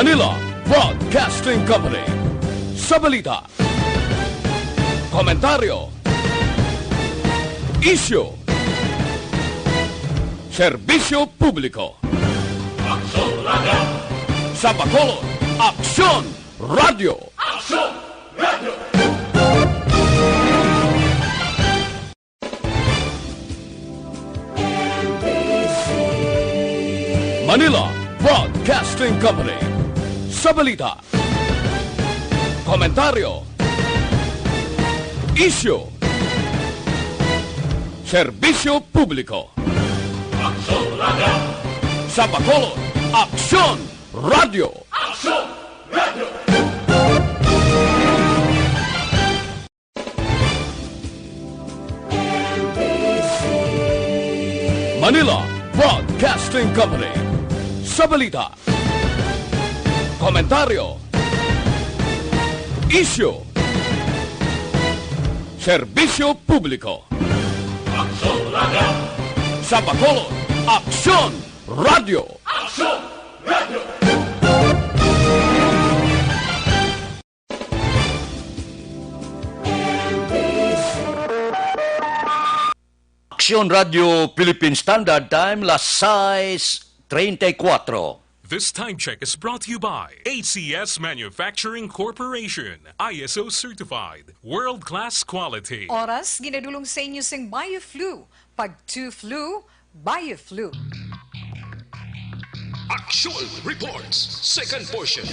Manila Broadcasting Company. Sa balita, komentaryo, isyu, serbisyo publiko. Aksyon Radio! Sa Bacolod, Aksyon Radio! Aksyon Radio! Manila Broadcasting Company. Sa balita, komentaryo, isyu, serbisyo publiko. Aksyon Radio! Sa Bacolod, Aksyon Radio! Aksyon Radio! Manila Broadcasting Company. Sa balita, komentaryo, isyu, serbisyo publiko. Aksyon Radio! Sa Bacolod, Aksyon Radio! Aksyon Radio! Aksyon Radio Philippine Standard Time, las 6:34. This time check is brought to you by ACS Manufacturing Corporation, ISO certified, world-class quality. Oras, ginadulong sa inyo sing BioFlu. Pag 2-flu, BioFlu. Aksyon Reports, second portion.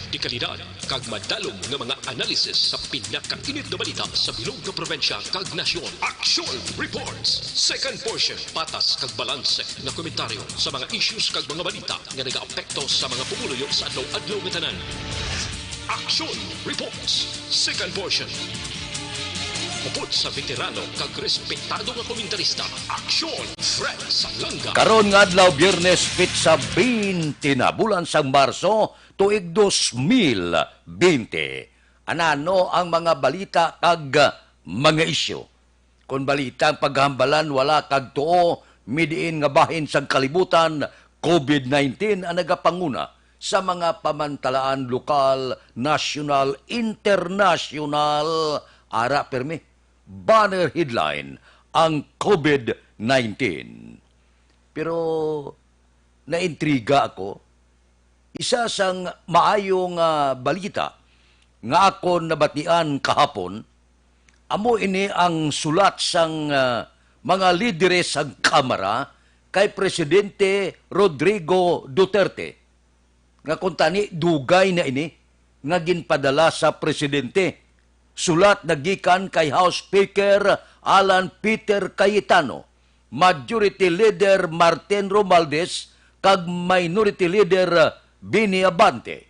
Di kalidad, kag madalong nga mga analisis sa pinakainit na balita sa bilog na probinsya kag nasyon. Aksyon Reports, second portion. Patas kag balanse na komentaryo sa mga issues kag mga balita nga nagaapekto sa mga pumuluyo sa adlaw-adlaw nga tanan. Aksyon Reports, second portion. Upod sa veterano kag respetado nga komentarista, Aksyon Fred Salanga. Karon nga adlaw Biyernes pitsa 20 na bulan sang Marso tuig 2020. Anano ang mga balita kag mga isyu? Kung balita ang paghambalan wala kag tuo midiin nga bahin sang kalibutan, COVID-19 ang nagapanguna sa mga pamantalaan lokal, national, international. Ara permi, banner headline ang COVID-19. Pero naintriga ako, isa sang maayong balita nga ako nabatian kahapon, amo ini ang sulat sang mga lideres sang Kamara kay Presidente Rodrigo Duterte. Nga kuntani dugay na ini nga ginpadala sa Presidente. Sulat nagikan kay House Speaker Alan Peter Cayetano, Majority Leader Martin Romualdez, kag Minority Leader Bini Abante.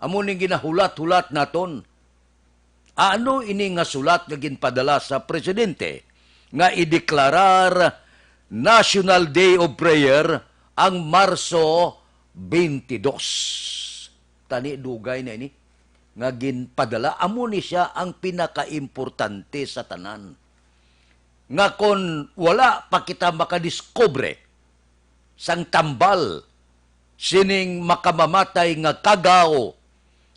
Amo ning ginahulat-hulat naton. Ano ini nga sulat nga ginpadala sa Presidente nga ideklarar National Day of Prayer ang Marso 22. Tani dugay na ini nga ginpadala, amo ni siya ang pinakaimportante sa tanan. Nga kon wala pa kita makadiscobre sang tambal sining makamamatay nga kagaw,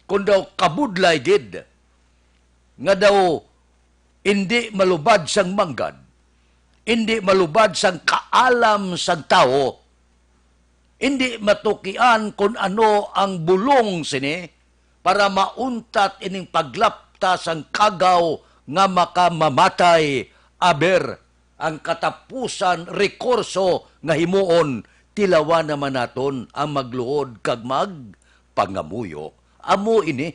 kung daw kabudlay gid, nga daw hindi malubad sang manggad, hindi malubad sang kaalam sang tao, hindi matukian kung ano ang bulong sini, para mauntat ining paglapta sang kagaw nga makamamatay, aber ang katapusan rekurso nga himuon tilawa naman naton ang magluhod kag magpangamuyo. Amo ini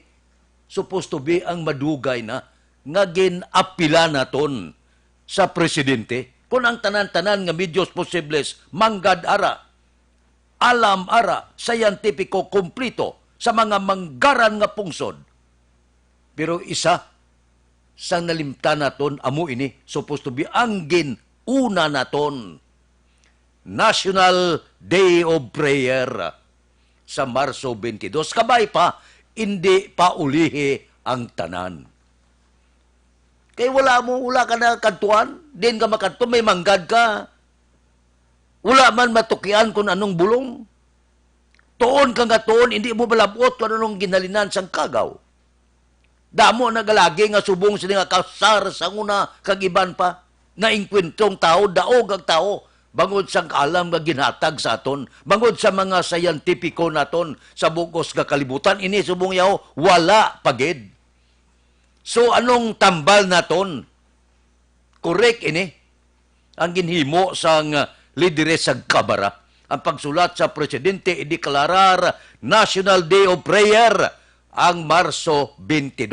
supposed to be ang madugay na nga ginapila naton sa Presidente. Kung ang tanan-tanan nga medios posibles manggad ara, alam ara, scientifico kumplito sa mga manggaran nga pungsod. Pero isa sa nalimtan naton, amo ini, supposed to be ang ginuna naton. National Day of Prayer sa Marso 22. Kabay pa, hindi pa ulihi ang tanan. Kaya wala ka na kantuan, din ka makanto, may manggad ka. Wala man matukian kung anong bulong. Tuon ka nga tuon, hindi mo balabot kung anong ginalinan sang kagaw. Damo nagalagi nga subong sila nga kasar sa nguna kagiban pa. Naingkwentong tao, daog ang tao. Bangod sang kaalam nga ginhatag sa aton. Bangod sa mga scientifico naton sa bugos nga kalibutan. Ini subong yaw, wala pagid. So anong tambal naton? Correct ini. Ang ginhimo sang lideres sa kabara. Ang pagsulat sa presidente, ideklarar National Day of Prayer ang Marso 22.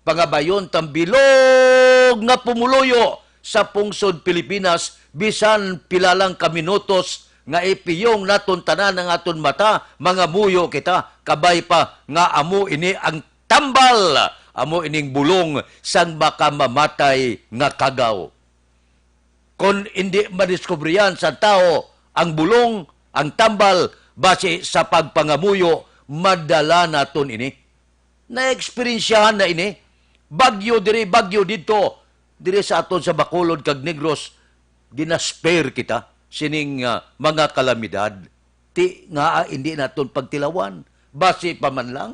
Pangabayon tambilog nga pumuluyo sa pungsod Pilipinas bisan pilalang kaminutos nga ipiyong naton tanan ng aton mata, mga muyo kita, kabay pa nga amo ini ang tambal, amo ining bulong sang makamamatay nga kagaw. Kung hindi madiskubriyan sa tao ang bulong, ang tambal, base sa pagpangamuyo, madala naton ini. Na-experiensyahan na ini. Bagyo diri, bagyo dito. Diri sa aton sa Bacolod kag Negros, ginasper kita sining mga kalamidad. Ti nga hindi naton pagtilawan. Base pa man lang.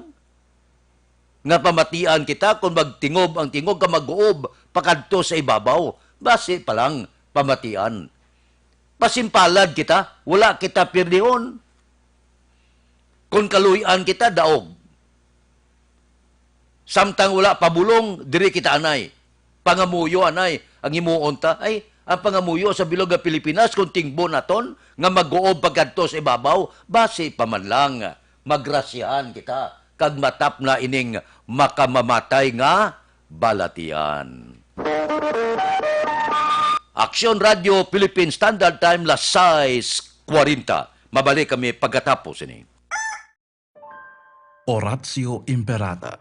Nga pamatian kita kung magtingob ang tingog ka mag-uob pakadto sa ibabaw. Base pa lang pamatian. Pasimpalad kita, wala kita pirdihon. Kung kaluyan kita, daog. Samtang wala pabulong, diri kita anay. Pangamuyo anay, ang imuon ta, ay, ang pangamuyo sa bilog ng Pilipinas, kung tingbo naton, nga mag-uob pagkanto sa ibabaw, base pa man lang, magrasyahan kita, kag matap na ining makamamatay nga balatian. Aksyon Radio Philippine Standard Time, las 6:40. Mabalik kami pagkatapos ini. Oratio Imperata.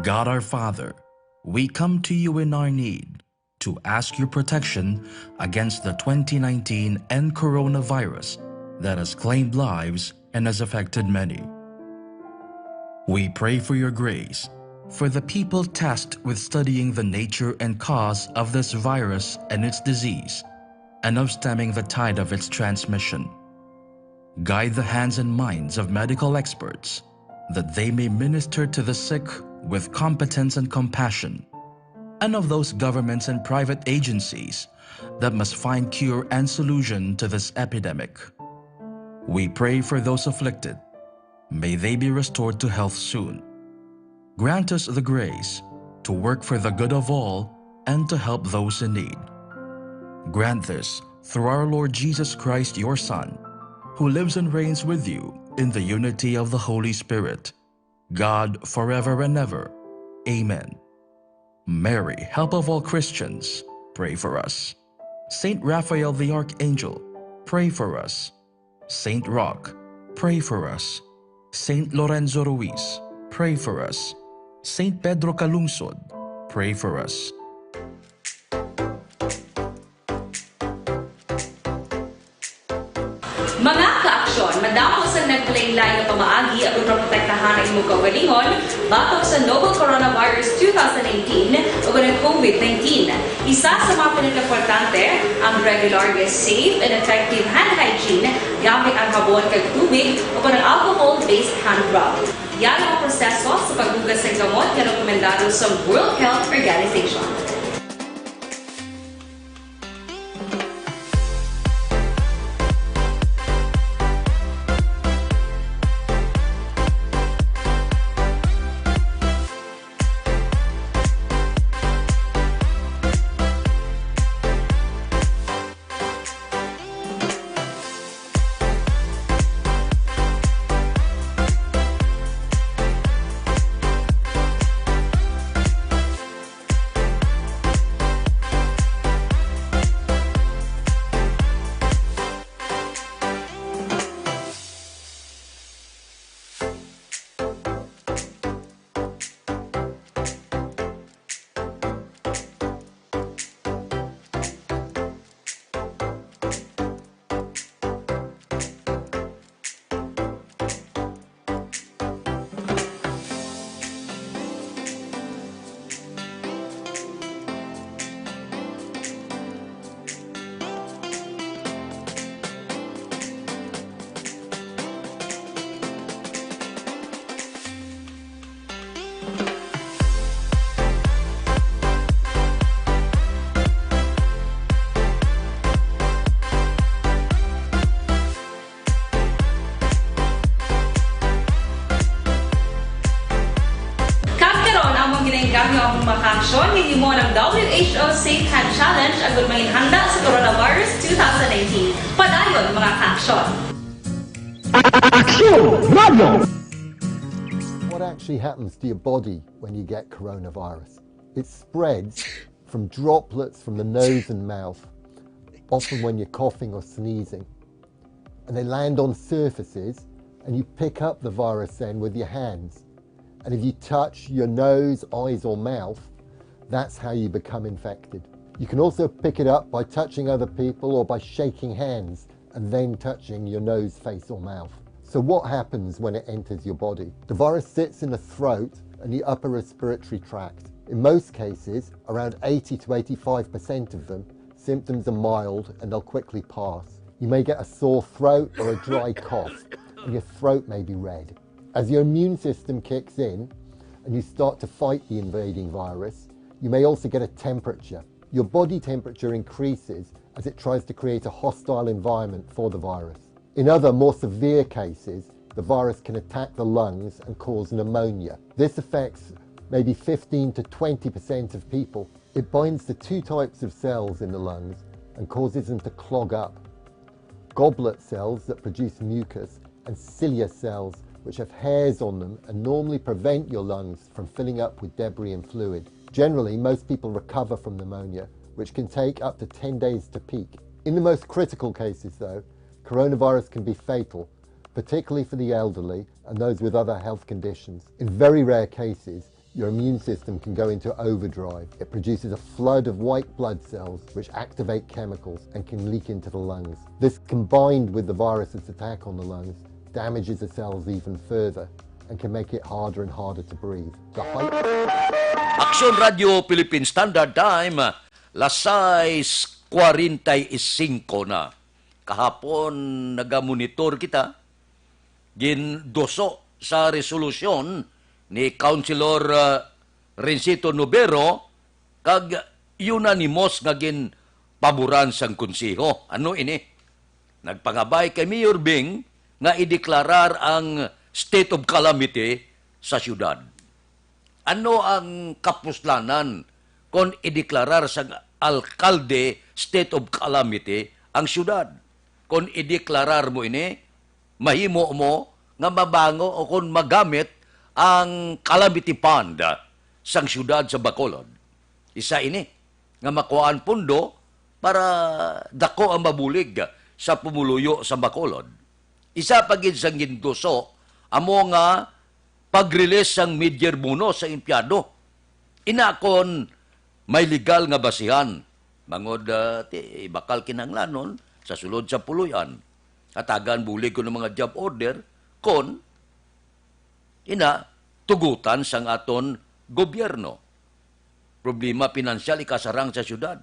God our Father, we come to you in our need to ask your protection against the 2019 and coronavirus that has claimed lives and has affected many. We pray for your grace for the people tasked with studying the nature and cause of this virus and its disease, and of stemming the tide of its transmission. Guide the hands and minds of medical experts, that they may minister to the sick with competence and compassion, and of those governments and private agencies that must find cure and solution to this epidemic. We pray for those afflicted. May they be restored to health soon. Grant us the grace to work for the good of all and to help those in need. Grant this through our Lord Jesus Christ, your Son, who lives and reigns with you in the unity of the Holy Spirit, God forever and ever. Amen. Mary, help of all Christians, pray for us. Saint Raphael the Archangel, pray for us. Saint Roch, pray for us. Saint Lorenzo Ruiz, pray for us. Saint Pedro Calungsod, pray for us. Mga ka-aksyon, madamo sa naglaylay na pamaagi at protektahan ang imong kaugalingon batok sa novel coronavirus 2018 o ng COVID-19. Isa sa mga pinaka-importante ang regular, safe, and effective hand hygiene gamit ang habon kag tubig o ang alcohol-based hand rub. Yan ang proseso sa paghugas ng gamot na rekomendado sa World Health Organization. ang mga aksyon hindi mo ng WHO Safe Hand Challenge agad may handa sa coronavirus 2019. Padayon mga aksyon. What actually happens to your body when you get coronavirus? It spreads from droplets from the nose and mouth, often when you're coughing or sneezing. And they land on surfaces, and you pick up the virus then with your hands. And if you touch your nose, eyes, or mouth, that's how you become infected. You can also pick it up by touching other people or by shaking hands and then touching your nose, face, or mouth. So what happens when it enters your body? The virus sits in the throat and the upper respiratory tract. In most cases, around 80 to 85% of them, symptoms are mild and they'll quickly pass. You may get a sore throat or a dry cough, and your throat may be red. As your immune system kicks in and you start to fight the invading virus, you may also get a temperature. Your body temperature increases as it tries to create a hostile environment for the virus. In other, more severe cases, the virus can attack the lungs and cause pneumonia. This affects maybe 15 to 20% of people. It binds to two types of cells in the lungs and causes them to clog up. Goblet cells that produce mucus and cilia cells which have hairs on them and normally prevent your lungs from filling up with debris and fluid. Generally, most people recover from pneumonia, which can take up to 10 days to peak. In the most critical cases, though, coronavirus can be fatal, particularly for the elderly and those with other health conditions. In very rare cases, your immune system can go into overdrive. It produces a flood of white blood cells which activate chemicals and can leak into the lungs. This, combined with the virus's attack on the lungs, damages the cells even further and can make it harder and harder to breathe. Aksyon Radio Philippine Standard Time, las 6:45 na. Kahapon nagamonitor kita, gindoso sa resolusyon ni Councilor Rencito Nobero kag unanimous nga gin paboran sang konseho. Ano ini? Nagpangabay kay Mayor Bing nga ideklarar ang state of calamity sa syudad. Ano ang kapuslanan kung ideklarar sa alkalde state of calamity ang syudad? Kung ideklarar mo ini, mahimo mo nga mabango o kung magamit ang calamity fund sang syudad sa Bacolod. Isa ini nga makuhaan pundo para dako ang mabulig sa pumuluyo sa Bacolod. Isa pagid sang gindoso amo nga pag-release sang mid-year bonus sa empleyado. Inakon may legal nga basihan mangod bakal kinahanglanon sa sulod sa puluyan. Hatagan bulig ko ng mga job order kon tugutan sang aton gobyerno. Problema pinansyal ikasarang sa syudad.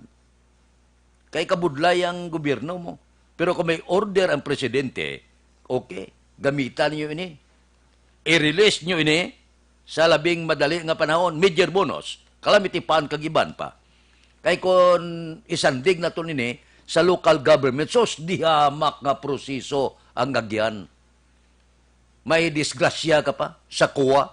Kay kabudlay ang gobyerno mo. Pero kung may order ang presidente, okay, gamitan niyo ini. I-release niyo ini sa labing madali nga panahon, mid-year bonus, calamity fund kagiban pa. Kay kung isandig na to nini sa local government, sos dihamak nga proseso ang gagyan. May disgrasya ka pa sa kuwa.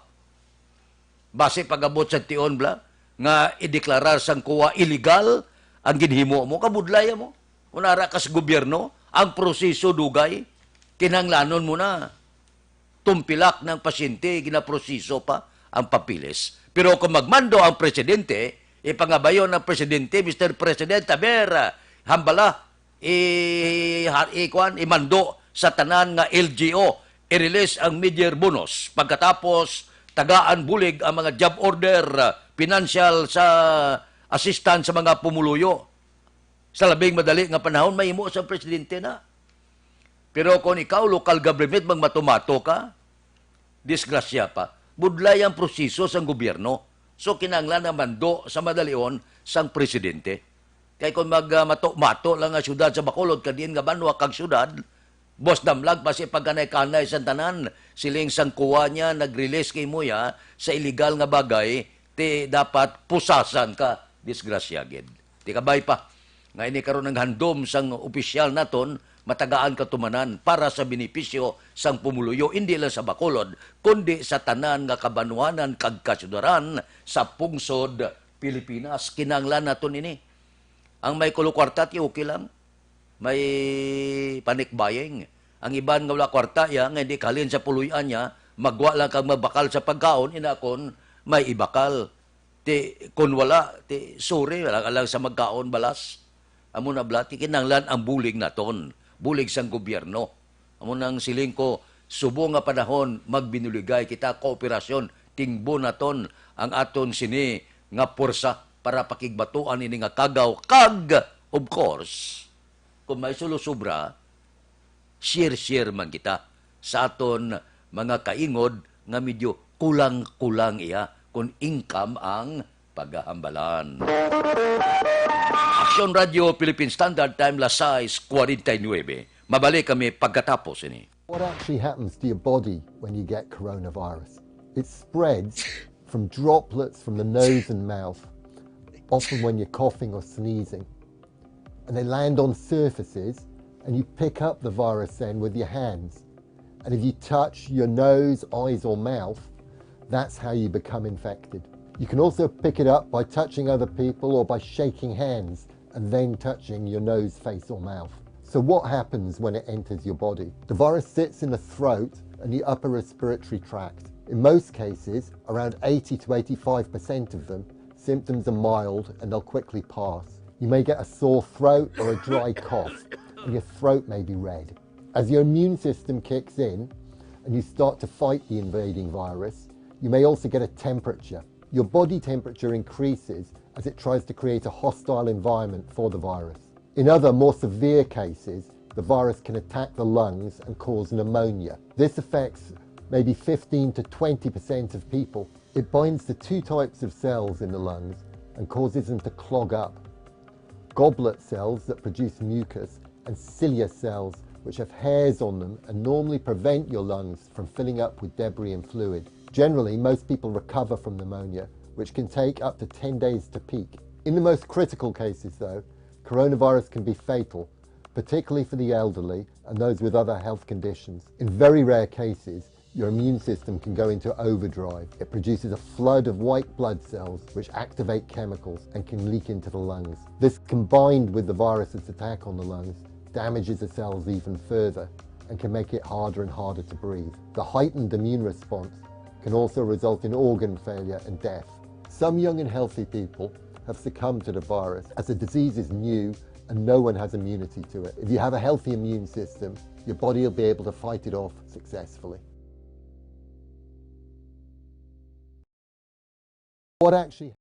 Base pagabot sa tion bla, nga ideklarar sang kuwa illegal ang ginhimo mo, kabudlaya mo. Kunara ka sa gobyerno, ang proseso dugay, kinanglanon mo na. Tumpilak ng pasyente, ginaproseso pa ang papilis. Pero kung magmando ang presidente, ipangabayon ng presidente, Mr. President, hambala, imando sa tanan nga LGO, i-release ang mid-year bonus. Pagkatapos, tagaan bulig ang mga job order, financial sa assistance sa mga pumuluyo. Sa labing madali nga panahon, may imo sa presidente na. Pero kung ikaw, local government, magmatomato ka, disgrasya pa, budlay ang proseso sa gobyerno. So, kinanglan na mando sa madalion sang presidente. Kaya kung magmato lang nga syudad sa Bacolod, kadiin nga banwa kag syudad, boss damlag, pasi pagkanay-kanay sa tanan, siling sang kuwa niya, nag-release kay mo ya, sa illegal nga bagay, ti dapat pusasan ka, disgrasya gid. Ti kabay pa, Nga ini karon ng handom sang opisyal naton, matagaan katumanan para sa benepisyo sang pumuluyo, hindi lang sa Bacolod, kundi sa tanan nga kabanwanan kag kasyudaran sa pungsod Pilipinas. Kinanglan naton ini. Ang may kulukwarta, okay lang. May panikbayeng. Ang iban nga wala kwarta, nga hindi kalin sa puluyan niya, magwa lang kang mabakal sa pagkaon, inakon, may ibakal. Kung wala, sorry, wala ka lang sa magkaon, balas. Amo na blati, kinanglan ang bulig naton, bulig sang gobyerno. Amo nang siling ko, subo nga panahon, magbinuligay kita, kooperasyon, tingbo naton ang aton sini nga porsa para pakigbatuan ini nga kagaw. Kag, of course, kung may sulusubra, share man kita sa aton mga kaingod nga medyo kulang-kulang iya kung income ang paghahambalan. Aksyon Radio Philippine Standard Time, las 6:49. Mabalik kami pagkatapos ini. What actually happens to your body when you get coronavirus? It spreads from droplets from the nose and mouth, often when you're coughing or sneezing. And they land on surfaces, and you pick up the virus then with your hands. And if you touch your nose, eyes, or mouth, that's how you become infected. You can also pick it up by touching other people or by shaking hands and then touching your nose, face, or mouth. So what happens when it enters your body? The virus sits in the throat and the upper respiratory tract. In most cases, around 80 to 85% of them, symptoms are mild and they'll quickly pass. You may get a sore throat or a dry cough, and your throat may be red. As your immune system kicks in and you start to fight the invading virus, you may also get a temperature. Your body temperature increases as it tries to create a hostile environment for the virus. In other, more severe cases, the virus can attack the lungs and cause pneumonia. This affects maybe 15 to 20% of people. It binds to two types of cells in the lungs and causes them to clog up. Goblet cells that produce mucus and cilia cells which have hairs on them and normally prevent your lungs from filling up with debris and fluid. Generally, most people recover from pneumonia, which can take up to 10 days to peak. In the most critical cases, though, coronavirus can be fatal, particularly for the elderly and those with other health conditions. In very rare cases, your immune system can go into overdrive. It produces a flood of white blood cells which activate chemicals and can leak into the lungs. This, combined with the virus's attack on the lungs, damages the cells even further and can make it harder and harder to breathe. The heightened immune response can also result in organ failure and death. Some young and healthy people have succumbed to the virus as the disease is new and no one has immunity to it. If you have a healthy immune system, your body will be able to fight it off successfully. What actually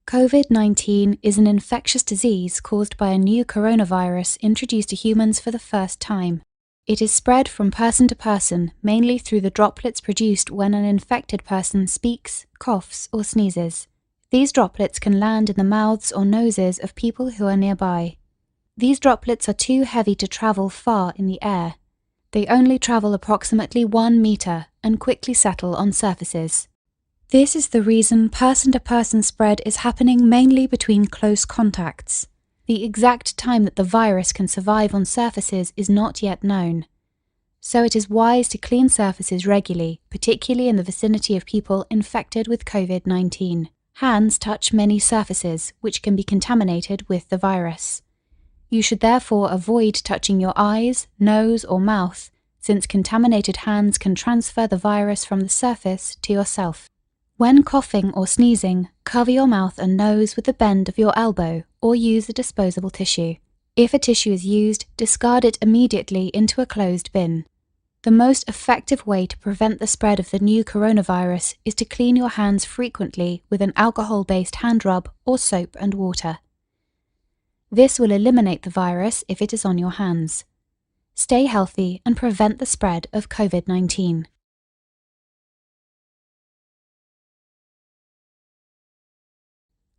COVID-19 is an infectious disease caused by a new coronavirus introduced to humans for the first time. It is spread from person to person, mainly through the droplets produced when an infected person speaks, coughs, or sneezes. These droplets can land in the mouths or noses of people who are nearby. These droplets are too heavy to travel far in the air. They only travel approximately 1 meter and quickly settle on surfaces. This is the reason person-to-person spread is happening mainly between close contacts. The exact time that the virus can survive on surfaces is not yet known. So it is wise to clean surfaces regularly, particularly in the vicinity of people infected with COVID-19. Hands touch many surfaces, which can be contaminated with the virus. You should therefore avoid touching your eyes, nose, or mouth, since contaminated hands can transfer the virus from the surface to yourself. When coughing or sneezing, cover your mouth and nose with the bend of your elbow or use a disposable tissue. If a tissue is used, discard it immediately into a closed bin. The most effective way to prevent the spread of the new coronavirus is to clean your hands frequently with an alcohol-based hand rub or soap and water. This will eliminate the virus if it is on your hands. Stay healthy and prevent the spread of COVID-19.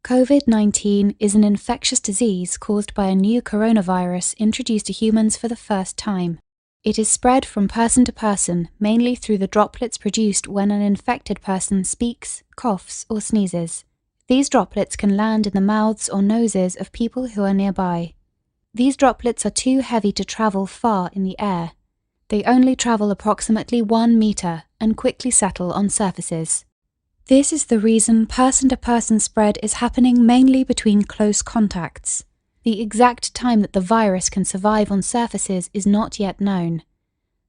COVID-19 is an infectious disease caused by a new coronavirus introduced to humans for the first time. It is spread from person to person, mainly through the droplets produced when an infected person speaks, coughs, or sneezes. These droplets can land in the mouths or noses of people who are nearby. These droplets are too heavy to travel far in the air. They only travel approximately 1 meter and quickly settle on surfaces. This is the reason person-to-person spread is happening mainly between close contacts. The exact time that the virus can survive on surfaces is not yet known.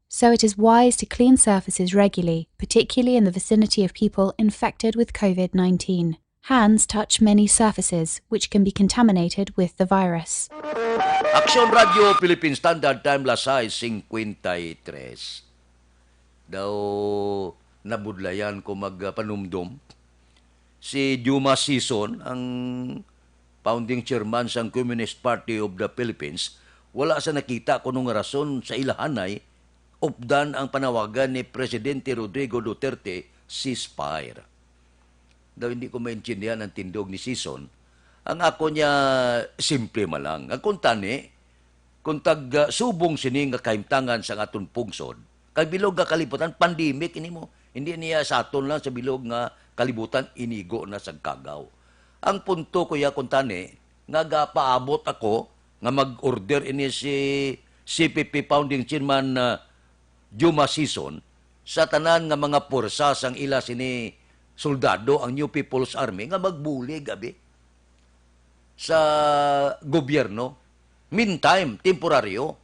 So it is wise to clean surfaces regularly, particularly in the vicinity of people infected with COVID-19. Hands touch many surfaces, which can be contaminated with the virus. Aksyon Radio, Philippine Standard Time, Lasay, 53. Daw nabudlayan ko magpanumdum. Si Juma Sison, ang founding chairman sa Communist Party of the Philippines, wala sa nakita kunong rason sa ilahanay updan ang panawagan ni Presidente Rodrigo Duterte, ceasefire. Daw hindi ko maintindihan ang tindog ni Sison. Ang ako niya, simple malang. Ang kuntani, kung subong sini nga kaimtangan sa aton pungsod, kay bilog nga kalibutan, pandemic, ini mo. Hindi niya sa aton lang sa bilog nga kalibutan, inigo na sa kagaw. Ang punto ko ya kuntani, nga paabot ako, nga mag-order ini si CPP founding chairman Juma Sison sa tanan nga mga porsa sang ila sini soldado ang New People's Army nga magbuli gabi sa gobyerno. Meantime, temporaryo,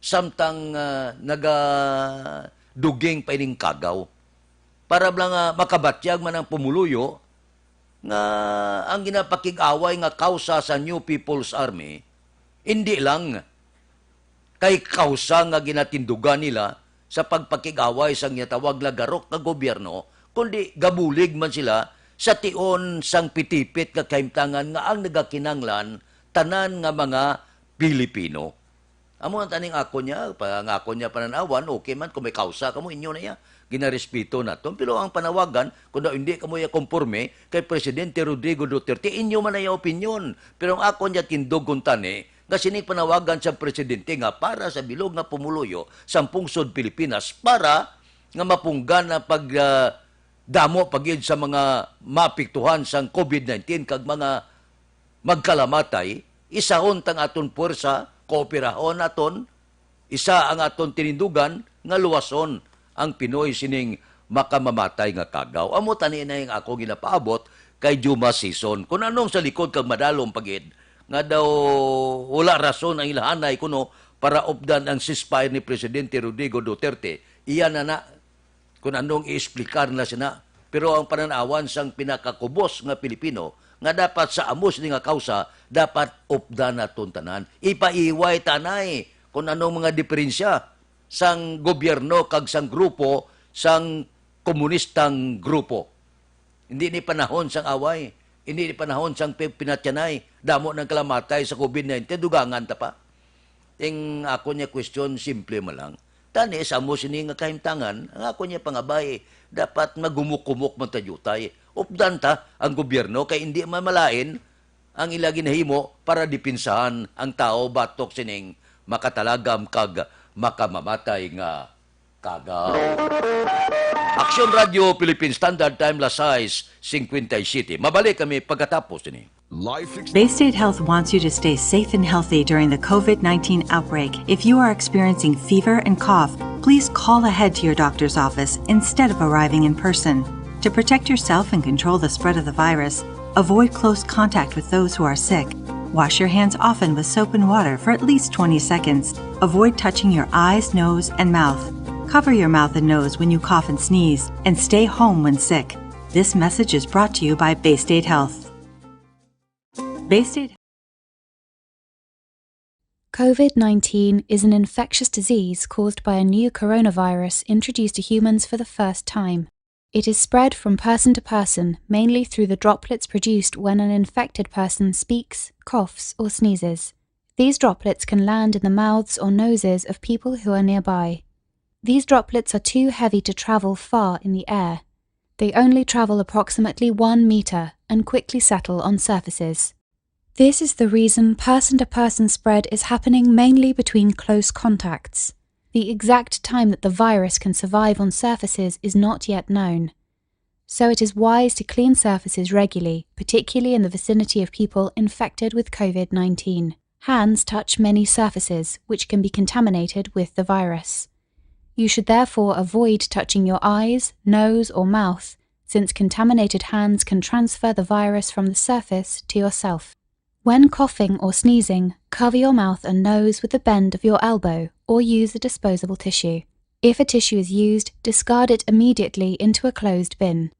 samtang nagaduging pa ining kagaw. Para lang makabatyag man ang pumuluyo nga ang ginapakig-away nga kausa sa New People's Army, hindi lang kay kausa nga ginatindugan nila sa pagpakig-away sang yatawag lagarok nga gobyerno, kundi gabulig man sila sa tion sang pitipit nga kaimtangan nga ang nagakinanglan tanan nga mga Pilipino. Amo ang taning ako niya, pangako niya pananawan, okay man kung may kausa kamo inyo na ya, ginarespeto naton. Pero ang panawagan, kung hindi kamo ya konforme kay Presidente Rodrigo Duterte, inyo man na ya opinyon. Pero ang ako niya tindog kuntani, nga sining panawagan sa Presidente nga para sa bilog nga pumuluyo sa pungsod Pilipinas para nga mapunggan ang damo pagid sa mga mapiktuhan sang COVID-19 kag mga magkalamatay, isahon tang aton puwersa, kooperahon aton, isa ang aton tinindugan nga luwason ang Pinoy sining makamamatay nga kagaw. Amo tani na yung ako ginapaabot kay Juma Sison. Kung anong sa likod kag madalong pagid, nga daw wala rason ang ilahanay kuno para updan ang ceasefire ni Presidente Rodrigo Duterte. Iyan na kung anong i-explicar na sina. Pero ang pananawan sang pinakakubos nga Pilipino, nga dapat sa amos ni nga kausa, dapat updan na tuntanan. Ipaiway tanay kung anong mga diferensya sang gobyerno kag sang grupo, sang komunistang grupo. Hindi ni panahon sang away. Hindi ni panahon sang pinatyanay. Damo ng kalamatay sa COVID-19, dugangan ta pa. Ting ako niya question, simple mo lang. Tani, sa mo sini nga kahimtangan, ang ako niya pangabay, dapat magumukumok mo tayutay. Updan ta ang gobyerno, kay hindi mamalain ang ilagi nahimo para dipinsahan ang tao batok sining makatalagam kag makamamatay nga kagaw. Aksyon Radio, Philippine Standard Time, Lasay, 57. Mabalik kami pagkatapos ini. Baystate Health wants you to stay safe and healthy during the COVID-19 outbreak. If you are experiencing fever and cough, please call ahead to your doctor's office instead of arriving in person. To protect yourself and control the spread of the virus, avoid close contact with those who are sick. Wash your hands often with soap and water for at least 20 seconds. Avoid touching your eyes, nose, and mouth. Cover your mouth and nose when you cough and sneeze, and stay home when sick. This message is brought to you by Baystate Health. Baystate. COVID-19 is an infectious disease caused by a new coronavirus introduced to humans for the first time. It is spread from person to person, mainly through the droplets produced when an infected person speaks, coughs, or sneezes. These droplets can land in the mouths or noses of people who are nearby. These droplets are too heavy to travel far in the air. They only travel approximately 1 meter and quickly settle on surfaces. This is the reason person-to-person spread is happening mainly between close contacts. The exact time that the virus can survive on surfaces is not yet known. so it is wise to clean surfaces regularly, particularly in the vicinity of people infected with COVID-19. Hands touch many surfaces, which can be contaminated with the virus. You should therefore avoid touching your eyes, nose, or mouth, since contaminated hands can transfer the virus from the surface to yourself. When coughing or sneezing, cover your mouth and nose with the bend of your elbow or use a disposable tissue. If a tissue is used, discard it immediately into a closed bin.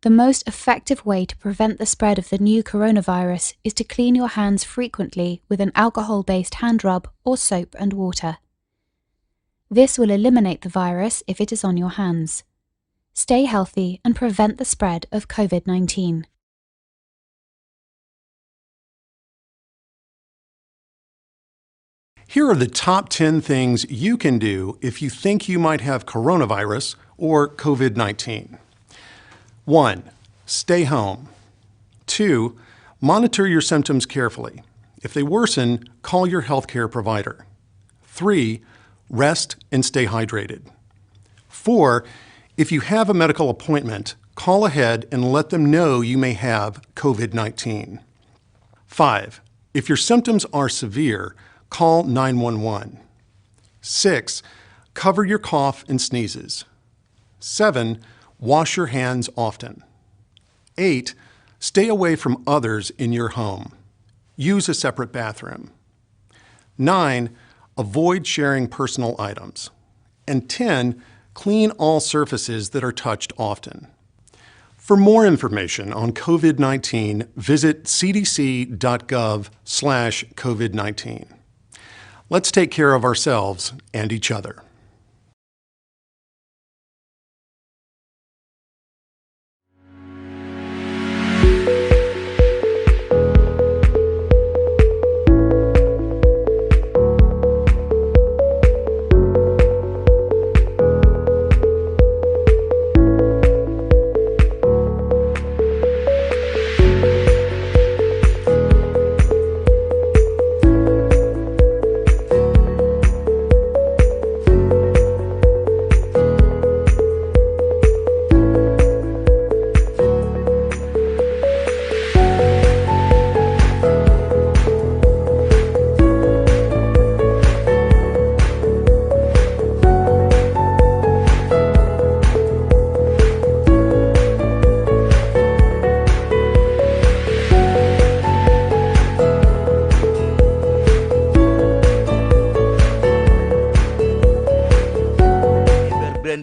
The most effective way to prevent the spread of the new coronavirus is to clean your hands frequently with an alcohol-based hand rub or soap and water. This will eliminate the virus if it is on your hands. Stay healthy and prevent the spread of COVID-19. Here are the top 10 things you can do if you think you might have coronavirus or COVID-19. 1. Stay home. 2. Monitor your symptoms carefully. If they worsen, call your healthcare provider. 3. Rest and stay hydrated. 4. If you have a medical appointment, call ahead and let them know you may have COVID-19. 5. If your symptoms are severe, call 911. 6. Cover your cough and sneezes. 7. Wash your hands often. 8. Stay away from others in your home. Use a separate bathroom. 9. Avoid sharing personal items. And 10. Clean all surfaces that are touched often. For more information on COVID-19, visit cdc.gov/COVID-19. Let's take care of ourselves and each other.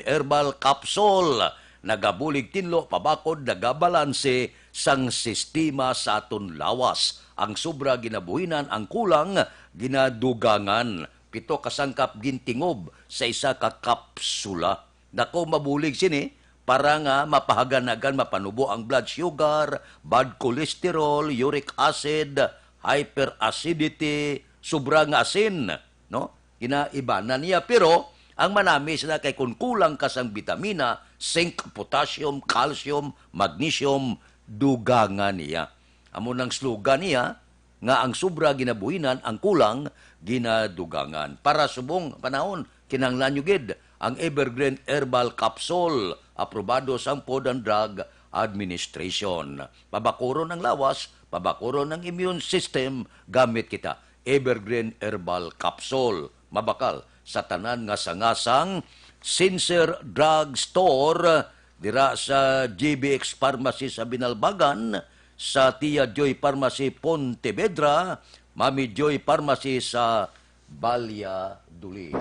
Herbal capsule nagabulig tinlo pabakod nagabalanse sang sistema sa aton lawas. Ang sobra ginabuhinan, ang kulang ginadugangan. 7 kasangkap gintingob sa isa ka kapsula. Nako mabulig sini para nga mapahaganagan mapanubo ang blood sugar, bad cholesterol, uric acid, hyperacidity, sobrang asin, no? Kinaibanan niya pero ang manamis na kay kung kulang ka sang vitamina, zinc, potassium, calcium, magnesium, dugangan niya. Amo nang slogan niya nga ang sobra ginabuhinan, ang kulang ginadugangan. Para subong panahon, kinahanglan gid ang Evergreen Herbal Capsule, aprobado sang Food and Drug Administration. Pabakuron ang lawas, pabakuron ang immune system, gamit kita. Evergreen Herbal Capsule. Mabakal sa tanan nga sangasang Sincere Drug Store dira sa GBX Pharmacy sa Binalbagan, sa Tia Joy Pharmacy Pontevedra, Mami Joy Pharmacy sa Valladolid.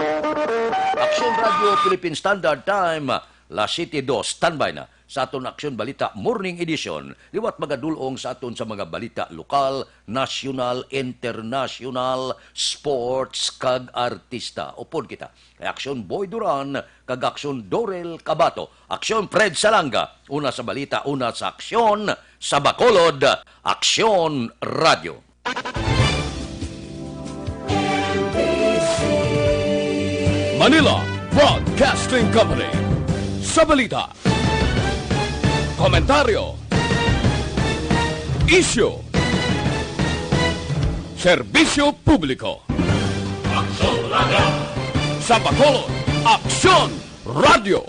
Aksyon Radio Philippine Standard Time, La City 2, standby na sa aton Aksyon Balita Morning Edition. Liwat magadulong sa aton sa mga balita lokal, national, international, sports, kag artista. Upod kita. Kay Aksyon Boy Duran, kag Aksyon Dorel Cabato. Aksyon Fred Salanga. Una sa balita, una sa aksyon, sa Bacolod, Aksyon Radio. Manila Broadcasting Company. Sa balita, komentaryo, isyu, serbisyo publiko. Aksyon Radio! Sa Bacolod, Aksyon Radio!